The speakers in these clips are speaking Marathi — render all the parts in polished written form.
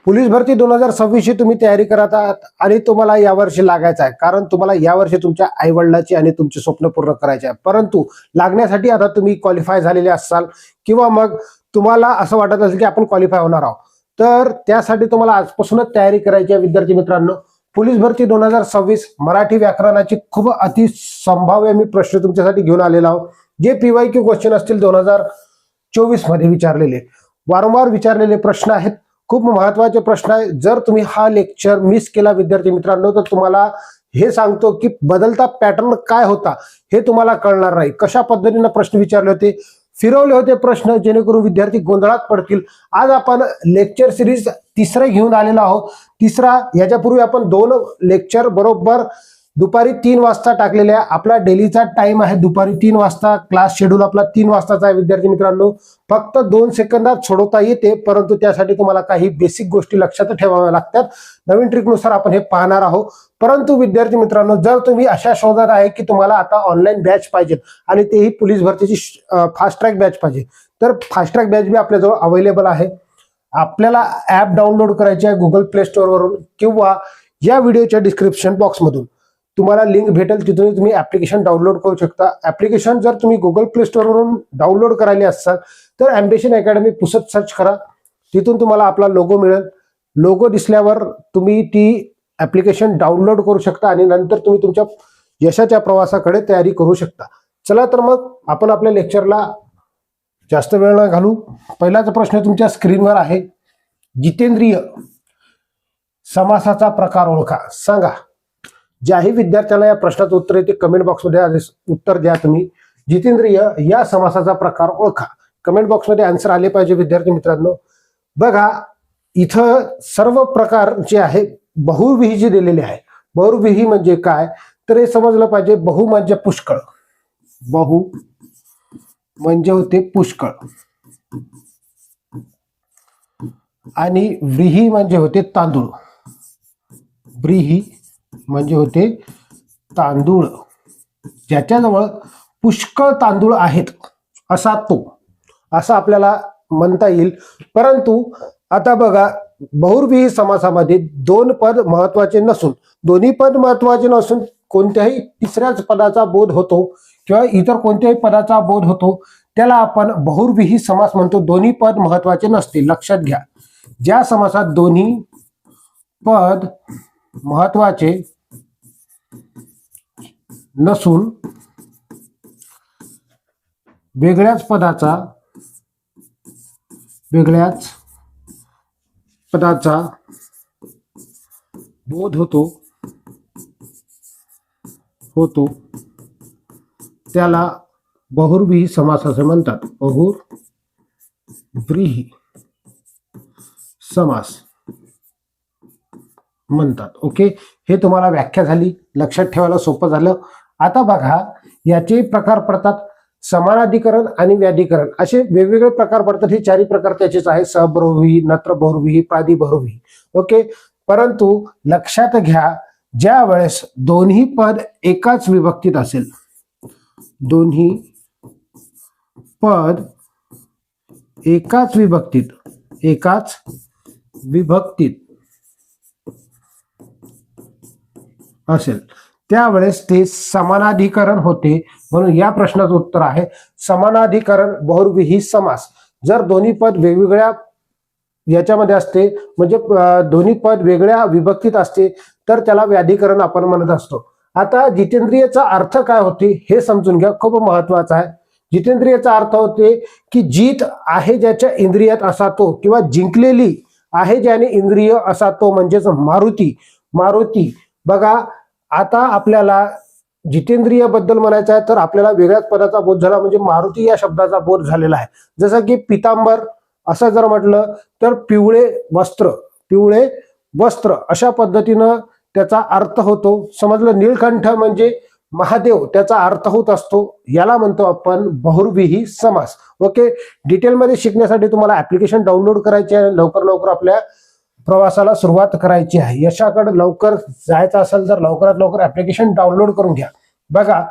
पोलीस भरती 2026 ची तुम्ही तयारी करत आहात आणि तुम्हाला यावर्षी लागायचं आहे, कारण तुम्हाला यावर्षी तुमच्या आईवडिलांची आणि तुमचे स्वप्न पूर्ण करायचे आहे. परंतु लागण्यासाठी आता तुम्ही क्वालिफाय झालेले असाल किंवा मग तुम्हाला असं वाटत असेल की आपण क्वालिफाय होणार आहोत, तर त्यासाठी तुम्हाला आजपासूनच तयारी करायची आहे. विद्यार्थी मित्रांनो, पोलीस भरती 2026 मराठी व्याकरणाची खूप अति संभाव्य मी प्रश्न तुमच्यासाठी घेऊन आलेला आहोत, जे PYQ क्वेश्चन असतील 2024 मध्ये विचारलेले, वारंवार विचारलेले प्रश्न आहेत. खूप महत्वाचे प्रश्न आहे. जर तुम्ही हा लेक्चर मिस केला विद्यार्थी मित्रांनो, तर तुम्हाला हे सांगतो की बदलता पॅटर्न काय होता हे तुम्हाला कळणार नाही. कशा पद्धतीने प्रश्न विचारले होते, फिरवले होते प्रश्न, जेणेकरून विद्यार्थी गोंधळात पडतील. आज आपण लेक्चर सिरीज तिसरे घेऊन आलेलो आहोत. तिसरा, याच्यापूर्वी आपण 2 लेक्चर बरोबर दुपारी 3 वाजता टाकलेले आहे. आपला डेलीचा टाइम आहे दुपारी 3 वाजता. क्लास शेड्यूल आपला 3 वाजताचा आहे विद्यार्थी मित्रांनो. फक्त 2 सेकंदात सोडवता येते, परंतु त्यासाठी तुम्हाला काही बेसिक गोष्टी लक्षात ठेवाव्या लागतात. नवीन ट्रिकनुसार आपण हे पाहणार आहोत. परंतु विद्यार्थी मित्रांनो, जर तुम्ही अशा शोधात आहे की तुम्हाला आता ऑनलाईन बॅच पाहिजे आणि तेही पोलीस भरतीची फास्ट ट्रॅक बॅच पाहिजे, तर फास्ट ट्रॅक बॅच बी आपल्याजवळ अवेलेबल आहे. आपल्याला ऍप डाउनलोड करायची आहे गुगल प्ले स्टोअर वरून किंवा या व्हिडिओच्या डिस्क्रिप्शन बॉक्स मधून तुम्हाला लिंक भेटेल, तिथून तुम्ही ऍप्लिकेशन डाउनलोड करू शकता. ऍप्लिकेशन जर तुम्ही गुगल प्ले स्टोअर वरून डाउनलोड करायला असाल तर अँबिशन अकॅडमी पुसत सर्च करा. तिथून तुम्हाला आपला लोगो मिळेल. लोगो दिसल्यावर तुम्ही ती ऍप्लिकेशन डाउनलोड करू शकता आणि नंतर तुम्ही तुमच्या यशाच्या प्रवासाकडे तयारी करू शकता. चला तर मग आपण आपल्या लेक्चरला जास्त वेळ न घालू. पहिलाच प्रश्न तुमच्या स्क्रीनवर आहे. जितेंद्रिय समासाचा प्रकार ओळखा. सांगा. ज्याही विद्यार्थ्याला या प्रश्नाचं उत्तर आहे ते कमेंट बॉक्समध्ये उत्तर द्या. तुम्ही जितेंद्रिय या समासाचा प्रकार ओळखा. कमेंट बॉक्समध्ये आन्सर आले पाहिजे विद्यार्थी मित्रांनो. बघा, इथं सर्व प्रकार जे आहे बहुव्रीही जे दिलेले आहे. बहुव्रीही म्हणजे काय, तर हे समजलं पाहिजे. बहु म्हणजे पुष्कळ, बहु म्हणजे होते पुष्कळ, आणि व्रीही म्हणजे होते तांदूळ. व्रीही म्हणजे होते तांदूळ. ज्याच्याजवळ पुष्कळ तांदूळ आहेत असा तो, असं आपल्याला म्हणता येईल. परंतु आता बघा, बहुव्रीही समासामध्ये 2 पद महत्वाचे नसून, दोन्ही पद महत्वाचे नसून कोणत्याही तिसऱ्याच पदाचा बोध होतो किंवा इतर कोणत्याही पदाचा बोध होतो, त्याला आपण बहुव्रीही समास म्हणतो. दोन्ही पद महत्वाचे नसते. लक्षात घ्या, ज्या समासात दोन्ही पद महत्वाचे नसून वेगळ्याच पदाचा बोध होतो त्याला बहुव्रीही समास असे म्हणतात. बहुव्रीही समास म्हणतात. ओके, हे तुम्हाला व्याख्या झाली, लक्षात ठेवायला सोपं झालं. आता बघा, याचे प्रकार पडतात. समानाधिकरण आणि व्याधिकरण असे वेगवेगळे प्रकार पडतात. हे 4 प्रकार त्याचेच आहे. सबहुव्रीही, नत्र बहुव्रीही, प्रादि बहुव्रीही. ओके, परंतु लक्षात घ्या, ज्या वेळेस दोन्ही पद एकाच विभक्तीत असेल, दोन्ही पद एकाच विभक्तीत असेल, त्यावेळेस ते समानाधिकरण होते. म्हणून या प्रश्नाचं उत्तर आहे समानाधिकरण बहुव्रीही समास. जर दोन्ही पद वेगवेगळ्या याच्यामध्ये असते, म्हणजे दोन्ही पद वेगळ्या विभक्तीत असते, तर त्याला व्याधिकरण आपण म्हणत असतो. आता जितेंद्रियचा अर्थ काय होते हे समजून घ्या, खूप महत्वाचा आहे. जितेंद्रियचा अर्थ होते की जीत आहे ज्याच्या इंद्रियात असा तो, किंवा जिंकलेली आहे ज्याने इंद्रिय असा तो, म्हणजेच मारुती. बघा, आता आपल्याला जितेंद्रिय बद्दल म्हणायचं आहे, तर आपल्याला वेगळ्याच पदाचा बोध झाला, म्हणजे मारुती या शब्दाचा बोध झालेला आहे. जसं की पितांबर असं जर म्हटलं तर पिवळे वस्त्र अशा पद्धतीनं त्याचा अर्थ होतो. समजलं. नीलकंठ म्हणजे महादेव, त्याचा अर्थ होत असतो. याला म्हणतो आपण बहुव्रीही समास. ओके, डिटेलमध्ये शिकण्यासाठी तुम्हाला ऍप्लिकेशन डाउनलोड करायचे आहे. लवकर आपल्या प्रवासाला सुरुवात करायची आहे. यशाकडे लवकर जायचं असेल तर लवकरात लवकर ऍप्लिकेशन डाउनलोड करून घ्या. बघा,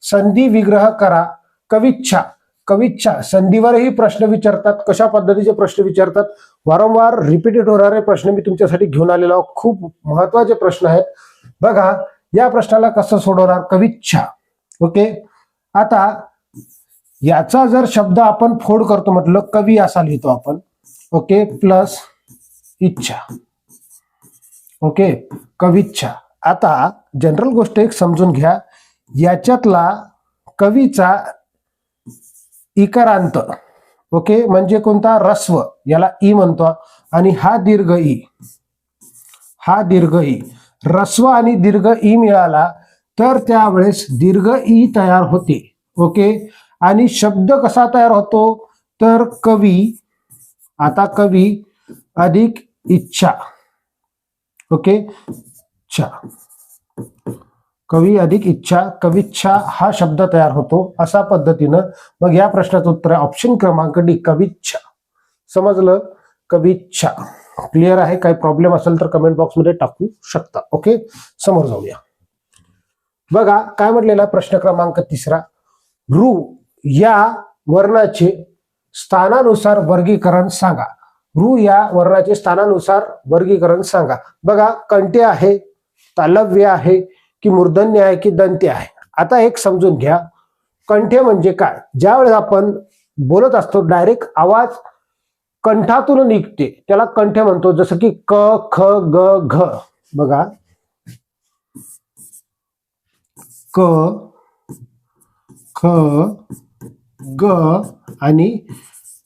संधी विग्रह करा, कविच्छा कविच्छा संधीवरही प्रश्न विचारतात. कशा पद्धतीचे प्रश्न विचारतात, वारंवार रिपीटेड होणारे प्रश्न मी तुमच्यासाठी घेऊन आलेलो आहोत. खूप महत्वाचे प्रश्न आहेत. बघा या प्रश्नाला कसं सोडवणार, कविच्छा. ओके, आता याचा जर शब्द आपण फोड करतो म्हटलं, कवी असा लिहितो आपण. ओके, प्लस इच्छा. ओके, कविच्छा. आता जनरल गोष्ट एक समजून घ्या, याच्यातला कवीचा इकारांत, ओके, म्हणजे कोणता, रस्व, याला ई म्हणतो. आणि हा दीर्घ ई, हा दीर्घ ई, रस्व आणि दीर्घ ई मिळाला तर त्यावेळेस दीर्घ ई तयार होते. ओके, आणि शब्द कसा तयार होतो, तर कवी, आता कवी अधिक इच्छा. ओके, इच्छा, कवी अधिक इच्छा, कविच्छा हा शब्द तयार होतो. अशा पद्धतीनं मग या प्रश्नाचं उत्तर आहे ऑप्शन क्रमांक डी, कविच्छा. समजलं, कविच्छा. क्लिअर आहे? काही प्रॉब्लेम असेल तर कमेंट बॉक्समध्ये टाकू शकता. ओके, समोर जाऊया. बघा काय म्हटलेला प्रश्न क्रमांक 3, रू या वर्णाचे स्थानानुसार वर्गीकरण सांगा. रू या वर्णाचे स्थानानुसार वर्गीकरण सांगा. बघा कंठ्य आहे, तालव्य आहे की मूर्धन्य आहे की दंत्य आहे. आता एक समजून घ्या, कंठ्य म्हणजे काय, ज्यावेळेस आपण बोलत असतो डायरेक्ट आवाज कंठातून निघते त्याला कंठ्य म्हणतो. जसं की क, ख, ग, घ. बघा क, ख, ग आणि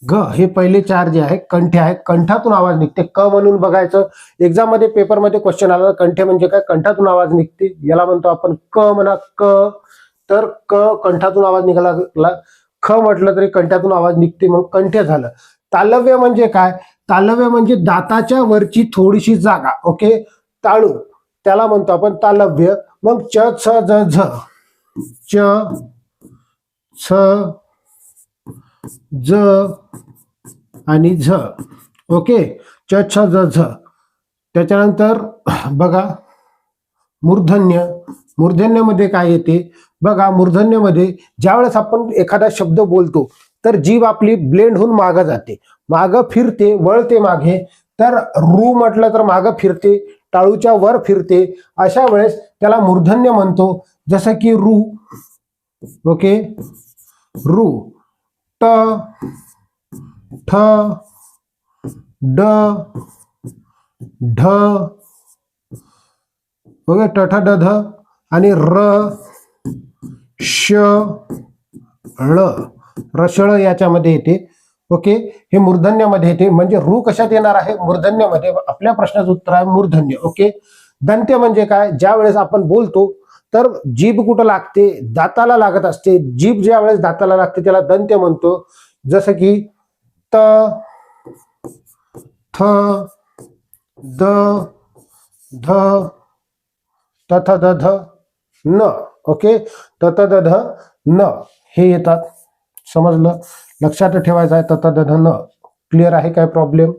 घ हे पहिले 4 जे आहे कंठ्य आहे, कंठातून आवाज निघते. क म्हणून बघायचं, एक्झाम मध्ये पेपर मध्ये क्वेश्चन आला, कंठ्य म्हणजे काय, कंठातून आवाज निघते, याला म्हणतो आपण क म्हणा. क तर क कंठातून आवाज निघाला, ख म्हटलं तरी कंठातून आवाज निघते, मग कंठ्य झालं. तालव्य म्हणजे काय, तालव्य म्हणजे दाताच्या वरची थोडीशी जागा. ओके, ताळू, त्याला म्हणतो आपण तालव्य. मग च, छ, ज, झ, च, छ, ज आणि झ. ओके, च, छ, ज, झ. त्याच्यानंतर बघा मूर्धन्य, मूर्धन्यमध्ये काय येते बघा, मूर्धन्यमध्ये ज्यावेळेस आपण एखादा शब्द बोलतो तर जीभ आपली ब्लेंड होऊन मागं जाते, मागं फिरते, वळते मागे. तर रू म्हटलं तर मागं फिरते, टाळूच्या वर फिरते, अशा वेळेस त्याला मूर्धन्य म्हणतो. जसं की रू. ओके, रू, ट, ठ, ड, ढ. ओके, ट, ठ, ड, ध आणि र, श, ळ, रशळ याच्यामध्ये येते. ओके, हे मूर्धन्यामध्ये येते. म्हणजे रू कशात येणार आहे, मूर्धन्यामध्ये. आपल्या प्रश्नाचं उत्तर आहे मूर्धन्य. ओके, दंत्य म्हणजे काय, ज्या वेळेस आपण बोलतो तर जीभ कुठं लागते, दाताला लागत असते. जीभ ज्या वेळेस दाताला लागते त्याला दंत्य म्हणतो. जसं की त, थ, द, ध, तथ, द, ध, न. ओके, तथ, द, ध, न हे येतात. समजलं, लक्षात ठेवायचं आहे तथ, द, ध, न. क्लिअर आहे? काय प्रॉब्लेम?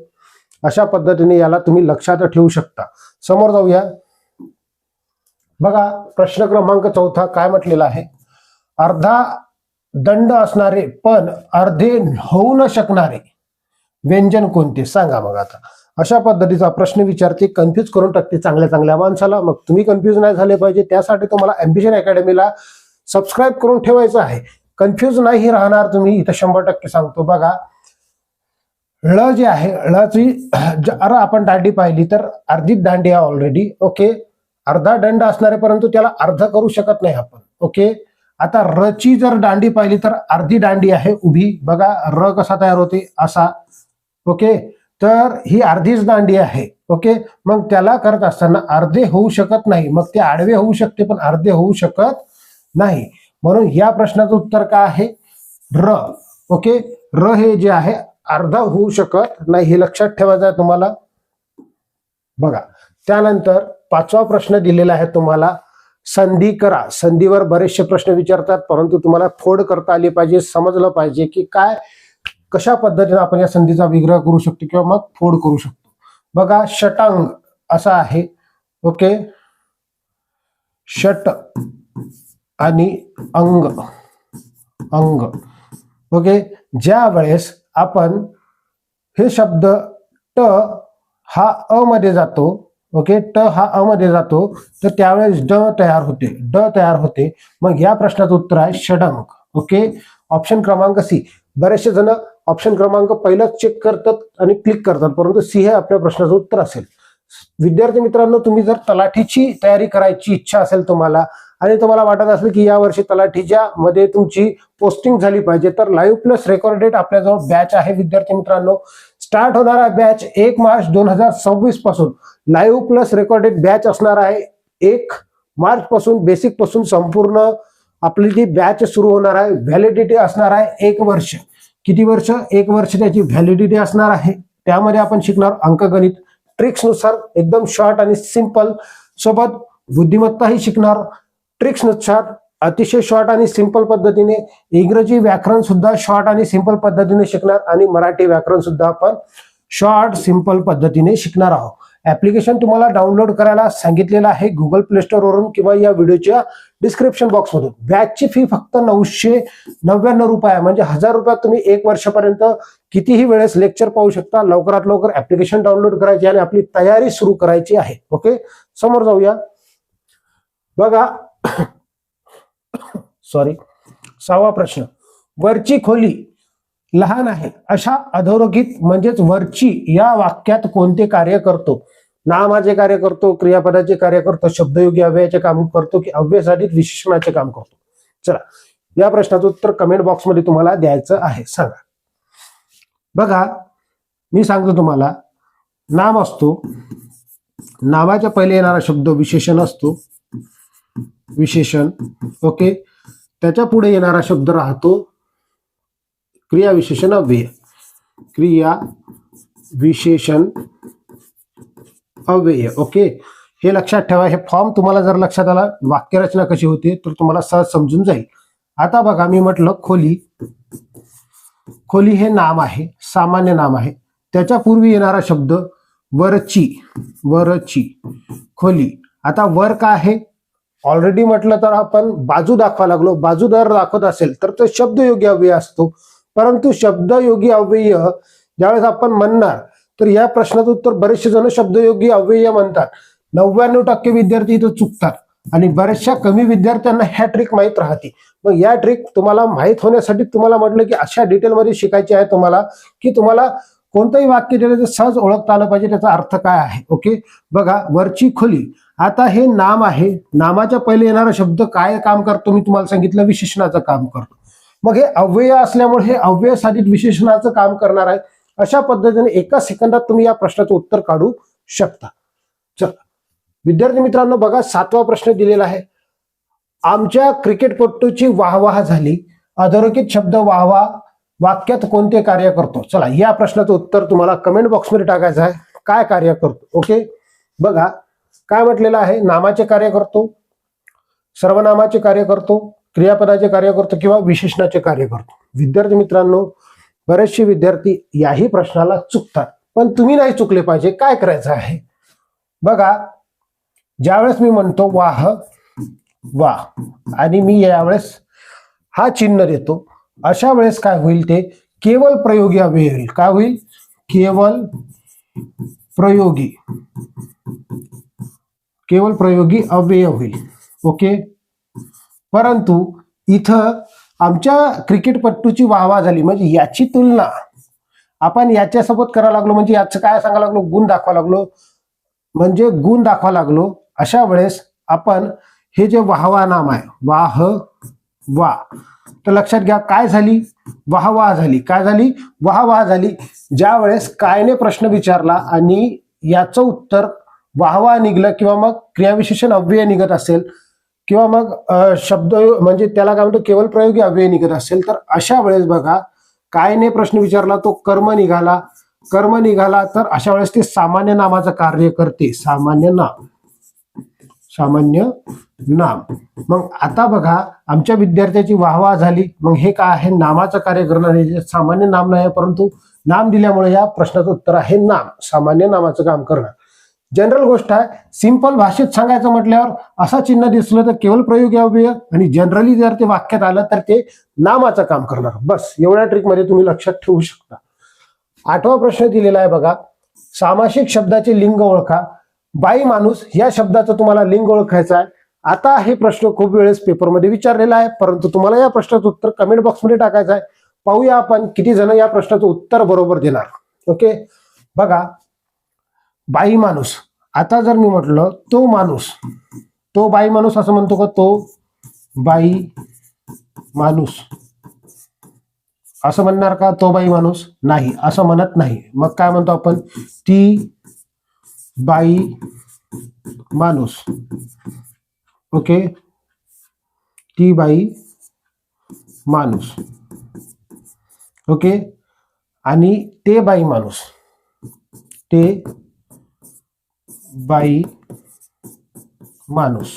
अशा पद्धतीने याला तुम्ही लक्षात ठेवू शकता. समोर जाऊया. बघा प्रश्न क्रमांक 4 काय म्हटलेला आहे, अर्धा दंड असणारे पण अर्धे होऊ न शकणारे व्यंजन कोणते सांगा. मग आता अशा पद्धतीचा प्रश्न विचारते, कन्फ्यूज करून टाकते चांगल्या चांगल्या माणसाला. मग तुम्ही कन्फ्यूज नाही झाले पाहिजे, त्यासाठी तुम्हाला ॲम्बिशन अकॅडमीला सबस्क्राईब करून ठेवायचं आहे. कन्फ्यूज नाही राहणार तुम्ही, इथं 100% सांगतो. बघा ळ जे आहे, ळची अरे आपण दांडी पाहिली तर अर्धीच दांडी आहे ऑलरेडी. ओके, अर्धा दंड असणारे परंतु त्याला अर्ध करू शकत नाही आपण. ओके, आता रची जर दांडी पाहिली तर अर्धी दांडी आहे उभी. बघा र कसा तयार होते, असा. ओके, तर ही अर्धीच दांडी आहे. ओके, मग त्याला करत असताना अर्धे होऊ शकत नाही, मग ते आडवे होऊ शकते पण अर्धे होऊ शकत नाही. म्हणून या प्रश्नाचं उत्तर काय आहे, र. ओके, र हे जे आहे अर्धा होऊ शकत नाही, हे लक्षात ठेवायचं आहे तुम्हाला. बघा त्यानंतर 5वा प्रश्न दिलेला आहे तुम्हाला, संधी करा. संधीवर बरेचसे प्रश्न विचारतात, परंतु तुम्हाला फोड करता आली पाहिजे, समजलं पाहिजे की काय कशा पद्धतीने आपण या संधीचा विग्रह करू शकतो किंवा मग फोड करू शकतो. बघा षटांग असा आहे. ओके, षट आणि अंग, अंग. ओके, ज्या वेळेस आपण हे शब्द ट हा अ मध्ये जातो, ओके, ट हा अ मध्ये जातो, तर त्यावेळेस ड तयार होते. मग या प्रश्नाचं उत्तर आहे षडंग. ओके, ऑप्शन क्रमांक सी. बरेचसे जण ऑप्शन क्रमांक पहिलाच चेक करतात आणि क्लिक करतात, परंतु सी हे आपल्या प्रश्नाचं उत्तर असेल. विद्यार्थी मित्रांनो, तुम्ही जर तलाठीची तयारी करायची इच्छा असेल तुम्हाला, आणि तुम्हाला वाटत असेल की यावर्षी तलाठीच्या मध्ये तुमची पोस्टिंग झाली पाहिजे, तर लाईव्ह प्लस रेकॉर्डेड आपल्याजवळ बॅच आहे. विद्यार्थी मित्रांनो, स्टार्ट होणारा बॅच 1 मार्च 2026 पासून लाईव्ह प्लस रेकॉर्डेड बॅच असणार आहे. 1 मार्च पासून बेसिक पासून संपूर्ण आपली जी बॅच सुरू होणार आहे. व्हॅलिडिटी असणार आहे 1 वर्ष. किती वर्ष? 1 वर्ष त्याची व्हॅलिडिटी असणार आहे. त्यामध्ये आपण शिकणार अंकगणित ट्रिक्स नुसार, एकदम शॉर्ट आणि सिंपल, सोबत बुद्धिमत्ताही शिकणार ट्रिक्स नुसार, अतिशय शॉर्ट आणि सिंपल पद्धतीने. इंग्रजी व्याकरण सुद्धा शॉर्ट आणि सिंपल पद्धतीने शिकणार, आणि मराठी व्याकरण सुद्धा आपण शॉर्ट सिंपल पद्धतीने शिकणार आहोत. ऍप्लिकेशन तुम्हाला डाउनलोड करायला सांगितलेलं आहे गुगल प्ले स्टोर वरून किंवा या व्हिडिओच्या डिस्क्रिप्शन बॉक्स मधून. बॅचची फी फक्त 999 रुपये, म्हणजे 1000 रुपयात तुम्ही 1 वर्षापर्यंत कितीही वेळेस लेक्चर पाहू शकता. लवकरात लवकर ऍप्लिकेशन डाउनलोड करायची आणि आपली तयारी सुरू करायची आहे. ओके, समोर जाऊया. बघा, सॉरी, 6वा प्रश्न. वरची खोली लहान आहे अशा अधोरेखित म्हणजेच वरची या वाक्यात कोणते कार्य करतो? नामाचे कार्य करतो, क्रियापदाचे कार्य करतो, शब्दयोगी अव्ययाचे काम करतो, की अव्ययसाधित विशेषणाचे काम करतो? चला, या प्रश्नाचं उत्तर कमेंट बॉक्स मध्ये तुम्हाला द्यायचं आहे. सांगा. बघा, मी सांगतो तुम्हाला. नाम असतो, नामाच्या पहिले येणारा शब्द विशेषण असतो, विशेषण. ओके, त्याच्या पुढे येणारा शब्द राहतो क्रिया विशेषण अव्यय. क्रिया विशेषण अव्यय. ओके, हे लक्षात ठेवा. हे फॉर्म तुम्हाला जर लक्षात आला, वाक्यरचना कशी होते, तर तुम्हाला सहज समजून जाईल. आता बघा, मी म्हटलं खोली. खोली हे नाम आहे, सामान्य नाम आहे. त्याच्या पूर्वी येणारा शब्द वरची. वरची खोली. आता वर काय आहे? ऑलरेडी म्हटलं तर आपण बाजू दाखवा लागलो. बाजू जर दाखवत असेल तर तो शब्दयोगी अव्यय असतो. परंतु शब्दयोगी अव्यय ज्यावेळेस आपण म्हणणार, तर या प्रश्नाचं उत्तर बरेचसे जण शब्दयोगी अव्यय म्हणतात. 99% विद्यार्थी इथं चुकतात, आणि बऱ्याचशा कमी विद्यार्थ्यांना ह्या ट्रिक माहीत राहते. मग या ट्रिक तुम्हाला माहीत होण्यासाठी तुम्हाला म्हटलं की अशा डिटेलमध्ये शिकायची आहे तुम्हाला, की तुम्हाला कोणतंही वाक्य दिलं तर सहज ओळखता आलं पाहिजे त्याचा अर्थ काय आहे. ओके, बघा, वरची खोली. आता हे नाम आहे. नामाच्या पहिले येणारा शब्द काय काम करतो? मी तुम्हाला सांगितलं विशेषणाचं काम करतो. मग हे अव्यय असल्यामुळे हे अव्यय साधित विशेषणाचं काम करणार आहे. अशा पद्धतीने 1 सेकंदात तुम्ही या प्रश्नाचं उत्तर काढू शकता. चला विद्यार्थी मित्रांनो, बघा, 7वा प्रश्न दिलेला आहे. आमच्या क्रिकेटपटूची वाहवाह झाली. अधोरेखित शब्द वाहवा वाक्यात कोणते कार्य करतो? चला, या प्रश्नाचं उत्तर तुम्हाला कमेंट बॉक्समध्ये टाकायचं आहे. काय कार्य करतो? ओके, बघा काय म्हटलेलं आहे. नामाचे कार्य करतो, सर्वनामाचे कार्य करतो, क्रियापदाचे कार्य करतो, किंवा विशेषणाचे कार्य करतो. विद्यार्थी मित्रांनो, बरेचसे विद्यार्थी याही प्रश्नाला चुकतात, पण तुम्ही नाही चुकले पाहिजे. काय करायचं आहे? बघा, ज्यावेळेस मी म्हणतो वाह वा, आणि मी यावेळेस हा चिन्ह देतो, अशा वेळेस काय होईल? ते केवळ प्रयोगी अव्यय होईल. काय होईल? केवळ प्रयोगी. केवळ प्रयोगी अव्यय होईल. ओके, परंतु इथं आमच्या क्रिकेटपटूची वाहवा झाली, म्हणजे याची तुलना आपण याच्यासोबत करायला लागलो, म्हणजे याचं काय सांगायला लागलो? गुण दाखवा लागलो, म्हणजे गुण दाखवा लागलो. अशा वेळेस आपण हे जे वाहवा नाम आहे, वाह वा, तर लक्षात घ्या काय झाली? वाहवा झाली. काय झाली? वाहवा झाली. ज्या वेळेस कायने प्रश्न विचारला आणि याचं उत्तर वाहवा निघलं, किंवा मग क्रियाविशेषण अव्यय निघत असेल, किंवा मग शब्द म्हणजे त्याला काय म्हणतो केवळ प्रयोगी अव्यय निघत असेल, तर अशा वेळेस बघा, कायने प्रश्न विचारला, तो कर्म निघाला. कर्म निघाला तर अशा वेळेस ते सामान्य नामाचं कार्य करते. सामान्य नाम. सामान्य नाम. मग आता बघा, आमच्या विद्यार्थ्याची वाहवा झाली. मग हे काय आहे? नामाचं कार्य करणारे सामान्य नाम नाही, परंतु नाम दिल्यामुळे या प्रश्नाचं उत्तर आहे नाम. सामान्य नामाचं काम करणार. जनरल गोष्ट आहे. सिंपल भाषेत सांगायचं म्हटल्यावर असा चिन्ह दिसलं तर केवळ प्रयोग अव्यय, आणि जनरली जर ते वाक्यात आलं तर ते नामाचं काम करणार. बस एवढ्या ट्रिकमध्ये तुम्ही लक्षात ठेवू शकता. 8वा प्रश्न दिलेला आहे बघा. सामासिक शब्दाचे लिंग ओळखा. बाई माणूस या शब्दाचं तुम्हाला लिंग ओळखायचं आहे. आता हे प्रश्न खूप वेळेस पेपरमध्ये विचारलेला आहे, परंतु तुम्हाला या प्रश्नाचं उत्तर कमेंट बॉक्समध्ये टाकायचं आहे. पाहूया आपण किती जण या प्रश्नाचं उत्तर बरोबर देणार. ओके, बघा. बाई माणूस, आता जर मी म्हटलं तो माणूस, तो बाई माणूस असं म्हणतो का? तो बाई माणूस असं म्हणणार का? तो बाई माणूस नाही, असं म्हणत नाही. मग काय म्हणतो आपण? ती बाई माणूस. ओके, ती बाई माणूस. ओके, आणि ते बाई माणूस, ते बाई माणूस.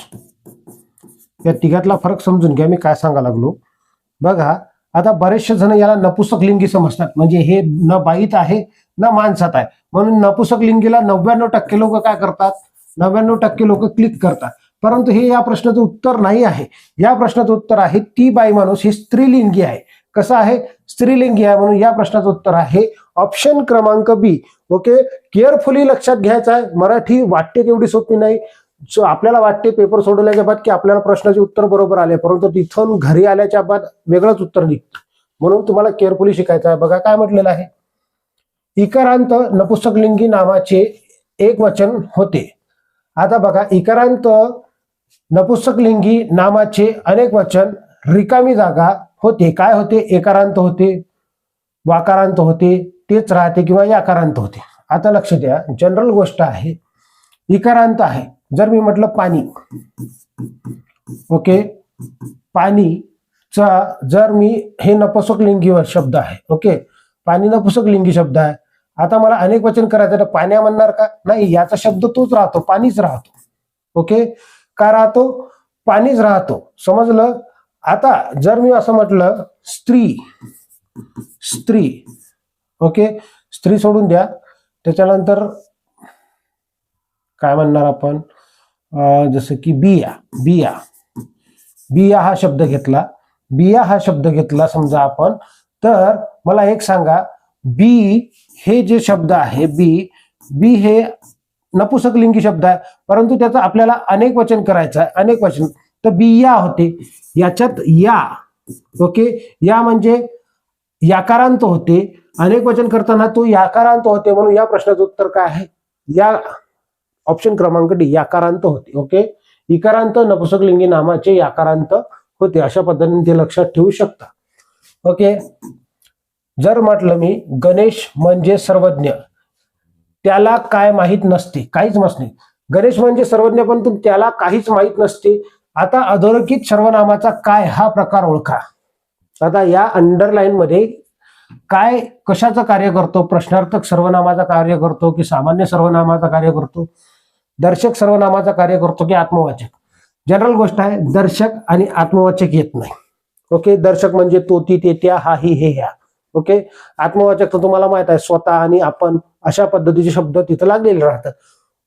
या तिघातला फरक समजून घ्या मी काय सांगा लागलो. बघा, आता बरेचसे जण याला नपुसक लिंगी समजतात, म्हणजे हे न बाईत आहे न माणसात आहे, म्हणून नपुसक लिंगीला 99% लोक काय करतात? 99% लोक क्लिक करतात. परंतु हे या प्रश्नाचं उत्तर नाही आहे. या प्रश्नाचं उत्तर आहे ती बाई माणूस हे स्त्रीलिंगी आहे. कसं आहे? स्त्रीलिंगी आहे, म्हणून या प्रश्नाचं उत्तर आहे ऑप्शन क्रमांक बी. ओके, केअरफुली लक्षात घ्यायचं आहे. मराठी वाटते तेवढी सोपी नाही. आपल्याला वाटते पेपर सोडवल्याच्या बाद की आपल्याला प्रश्नाचे उत्तर बरोबर आले, परंतु तिथून घरी आल्याच्या बाद वेगळंच उत्तर निघतं. म्हणून तुम्हाला केअरफुली शिकायचं आहे. बघा काय म्हटलेलं आहे. इकारांत नपुंसकलिंगी नामाचे एक वचन होते. आता बघा, इकारांत नपुंसकलिंगी नामाचे अनेक वचन रिकामी जागा होते. काय होते? एकारांत होते, वाकारांत होते, तेच राहते किंवा याकारांत होते. आता लक्ष द्या, जनरल गोष्ट आहे. इकारांत आहे. जर मी म्हटलं पाणी, ओके, पाणीचा जर मी हे नपुंसकलिंगी शब्द आहे. ओके, पाणी नपुंसकलिंगी शब्द आहे. आता मला अनेक वचन करायचं तर पाण्या म्हणणार का? नाही, याचा शब्द तोच राहतो, पाणीच राहतो. ओके, का राहतो? पाणीच राहतो. समजलं? आता जर मी असं म्हटलं स्त्री, स्त्री, ओके, स्त्री सोडून द्या. त्याच्यानंतर काय म्हणणार आपण? जसं की बिया, बिया, बिया हा शब्द घेतला, बिया हा शब्द घेतला समजा आपण, तर मला एक सांगा, बी हे जे शब्द आहे, बी, बी हे नपुंसकलिंगी शब्द आहे, परंतु त्याचं आपल्याला अनेक वचन करायचं आहे. अनेक वचन तर बिया होते. याच्यात या, ओके, या म्हणजे याकारांत होते. अनेक वचन करताना तो याकारांत होते, म्हणून या प्रश्नाचं उत्तर काय आहे? या ऑप्शन क्रमांक डी, याकारांत होते. ओके, इकारांत नपुंसकलिंगी नामाचे याकारांत होते. अशा पद्धतीने ते लक्षात ठेवू शकता. ओके, जर म्हटलं मी गणेश म्हणजे सर्वज्ञ, त्याला काय माहीत नसते? काहीच नसते. गणेश म्हणजे सर्वज्ञ, पण त्याला काहीच माहीत नसते. आता अधोरेखित सर्वनामाचा काय हा प्रकार ओळखा. आता या अंडरलाईन मध्ये काय कशाचं कार्य करतो? प्रश्नार्थक सर्वनामाचा कार्य करतो की सामान्य सर्वनामाचा कार्य करतो? दर्शक सर्वनामाचा कार्य करतो की आत्मवाचक? जनरल गोष्ट आहे, दर्शक आणि आत्मवाचक येत नाही. ओके, दर्शक म्हणजे तो, ती, ते, त्या, हा, ही, हे, ह्या. ओके, आत्मवाचक तर तुम्हाला माहित आहे, स्वतः आणि आपण अशा पद्धतीचे शब्द तिथं लागलेले राहतात.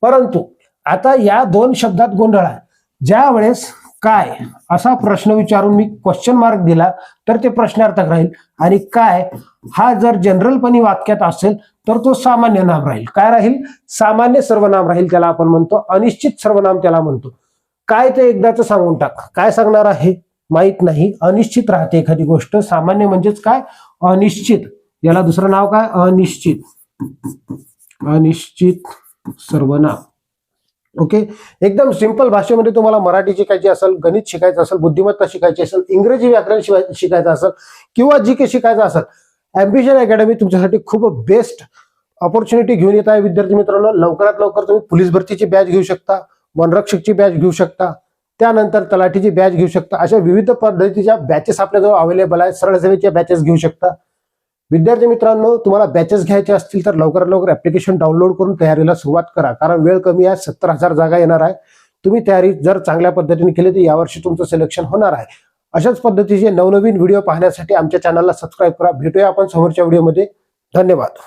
परंतु आता या दोन शब्दात गोंधळ आहे. ज्या वेळेस काय असा प्रश्न विचारून मी क्वेश्चन मार्क दिला तर ते प्रश्नार्थक राहील, आणि काय हा जर जनरलपणे वाक्यात असेल तर तो सामान्य नाम राहील. काय राहील? सामान्य सर्वनाम राहील. त्याला आपण म्हणतो अनिश्चित सर्वनाम त्याला म्हणतो. काय ते एकदाच सांगून टाक. काय सांगणार आहे? माहित नाही. अनिश्चित राहते एखादी गोष्ट. सामान्य म्हणजेच काय? अनिश्चित. याला दुसरं नाव काय? अनिश्चित. अनिश्चित सर्वनाम. ओके, एकदम सिंपल भाषेमध्ये तुम्हाला मराठी शिकायची असेल, गणित शिकायचं असेल, बुद्धिमत्ता शिकायची असेल, इंग्रजी व्याकरण शिकायचं असेल किंवा जी के शिकायचं असेल, अँबिशन अकॅडमी तुमच्यासाठी खूप बेस्ट ऑपॉर्च्युनिटी घेऊन येत आहे. विद्यार्थी मित्रांनो, लवकरात लवकर तुम्ही पोलीस भरतीची बॅच घेऊ शकता, वनरक्षकची बॅच घेऊ शकता, त्यानंतर तलाठीची बॅच घेऊ शकता. अशा विविध पद्धतीच्या बॅचेस आपल्याजवळ अवेलेबल आहेत. सरळ सेवेच्या बॅचेस घेऊ शकता. विद्यार्थी मित्रांनो, तुम्हाला बॅचेस घ्यायचे असतील तर लवकरात लवकर ऍप्लिकेशन डाउनलोड करून तयारीला सुरुवात करा, कारण वेळ कमी आहे. 70,000 जागा येणार आहे. तुम्ही तयारी जर चांगल्या पद्धतीने केली तर यावर्षी तुमचं सिलेक्शन होणार आहे. अशाच पद्धतीचे नवनवीन व्हिडिओ पाहण्यासाठी आमच्या चॅनलला सबस्क्राईब करा. भेटूया आपण समोरच्या व्हिडिओमध्ये. धन्यवाद.